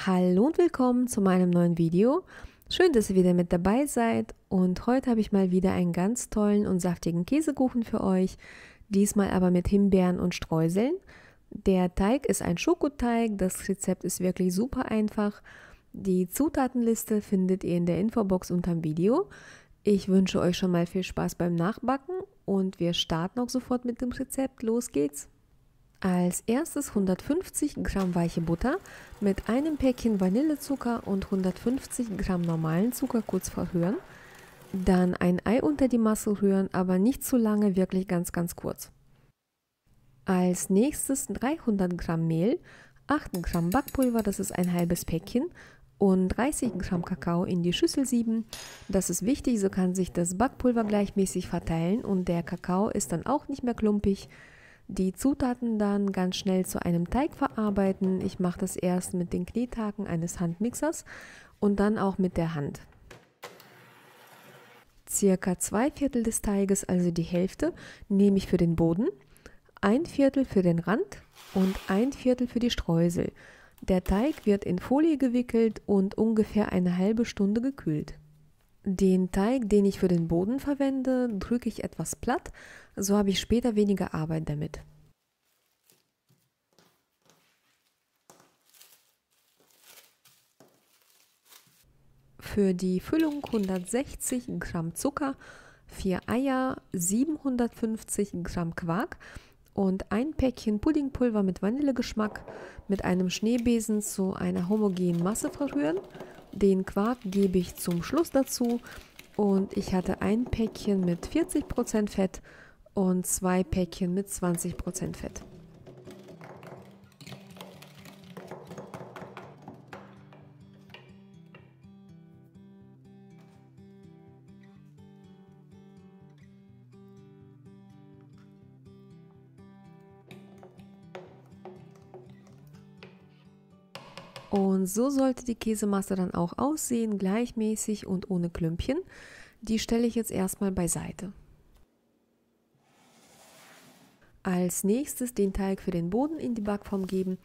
Hallo und willkommen zu meinem neuen Video. Schön, dass ihr wieder mit dabei seid und heute habe ich mal wieder einen ganz tollen und saftigen Käsekuchen für euch, diesmal aber mit Himbeeren und Streuseln. Der Teig ist ein Schokoteig, das Rezept ist wirklich super einfach. Die Zutatenliste findet ihr in der Infobox unterm Video. Ich wünsche euch schon mal viel Spaß beim Nachbacken und wir starten auch sofort mit dem Rezept. Los geht's! Als erstes 150 Gramm weiche Butter mit einem Päckchen Vanillezucker und 150 Gramm normalen Zucker kurz verrühren. Dann ein Ei unter die Masse rühren, aber nicht zu lange, wirklich ganz kurz. Als nächstes 300 Gramm Mehl, 8 Gramm Backpulver, das ist ein halbes Päckchen, und 30 Gramm Kakao in die Schüssel sieben. Das ist wichtig, so kann sich das Backpulver gleichmäßig verteilen und der Kakao ist dann auch nicht mehr klumpig. Die Zutaten dann ganz schnell zu einem Teig verarbeiten. Ich mache das erst mit den Knethaken eines Handmixers und dann auch mit der Hand. Circa 2/4 des Teiges, also die Hälfte, nehme ich für den Boden, 1/4 für den Rand und 1/4 für die Streusel. Der Teig wird in Folie gewickelt und ungefähr eine halbe Stunde gekühlt. Den Teig, den ich für den Boden verwende, drücke ich etwas platt, so habe ich später weniger Arbeit damit. Für die Füllung 160 Gramm Zucker, 4 Eier, 750 Gramm Quark und ein Päckchen Puddingpulver mit Vanillegeschmack mit einem Schneebesen zu einer homogenen Masse verrühren. Den Quark gebe ich zum Schluss dazu und ich hatte ein Päckchen mit 40% Fett und 2 Päckchen mit 20% Fett. Und so sollte die Käsemasse dann auch aussehen, gleichmäßig und ohne Klümpchen. Die stelle ich jetzt erstmal beiseite. Als nächstes den Teig für den Boden in die Backform geben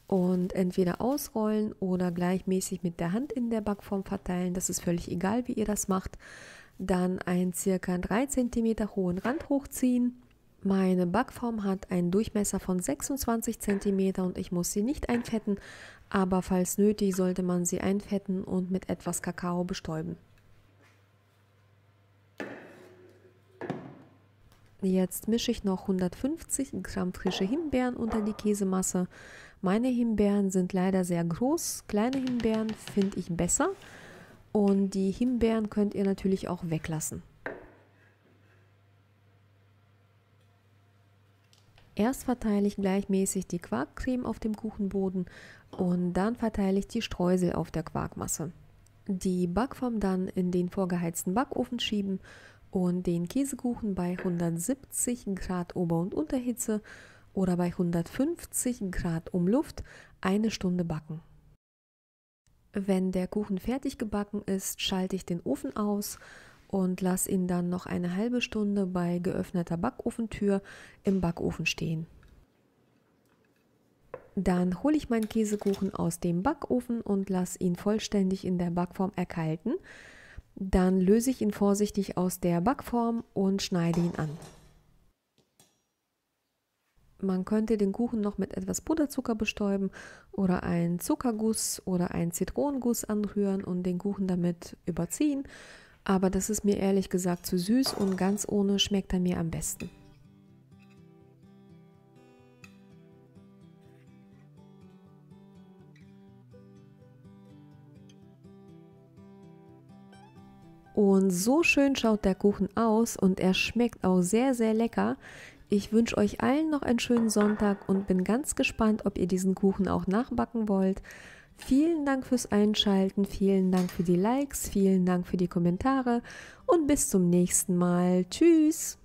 und entweder ausrollen oder gleichmäßig mit der Hand in der Backform verteilen. Das ist völlig egal, wie ihr das macht. Dann einen ca. 3 cm hohen Rand hochziehen. Meine Backform hat einen Durchmesser von 26 cm und ich muss sie nicht einfetten, aber falls nötig sollte man sie einfetten und mit etwas Kakao bestäuben. Jetzt mische ich noch 150 Gramm frische Himbeeren unter die Käsemasse. Meine Himbeeren sind leider sehr groß, kleine Himbeeren finde ich besser und die Himbeeren könnt ihr natürlich auch weglassen. Erst verteile ich gleichmäßig die Quarkcreme auf dem Kuchenboden und dann verteile ich die Streusel auf der Quarkmasse. Die Backform dann in den vorgeheizten Backofen schieben und den Käsekuchen bei 170 Grad Ober- und Unterhitze oder bei 150 Grad Umluft eine Stunde backen. Wenn der Kuchen fertig gebacken ist, schalte ich den Ofen aus und lasse ihn dann noch eine halbe Stunde bei geöffneter Backofentür im Backofen stehen. Dann hole ich meinen Käsekuchen aus dem Backofen und lasse ihn vollständig in der Backform erkalten. Dann löse ich ihn vorsichtig aus der Backform und schneide ihn an. Man könnte den Kuchen noch mit etwas Puderzucker bestäuben oder einen Zuckerguss oder einen Zitronenguss anrühren und den Kuchen damit überziehen. Aber das ist mir ehrlich gesagt zu süß und ganz ohne schmeckt er mir am besten. Und so schön schaut der Kuchen aus und er schmeckt auch sehr lecker. Ich wünsche euch allen noch einen schönen Sonntag und bin ganz gespannt, ob ihr diesen Kuchen auch nachbacken wollt. Vielen Dank fürs Einschalten, vielen Dank für die Likes, vielen Dank für die Kommentare und bis zum nächsten Mal. Tschüss!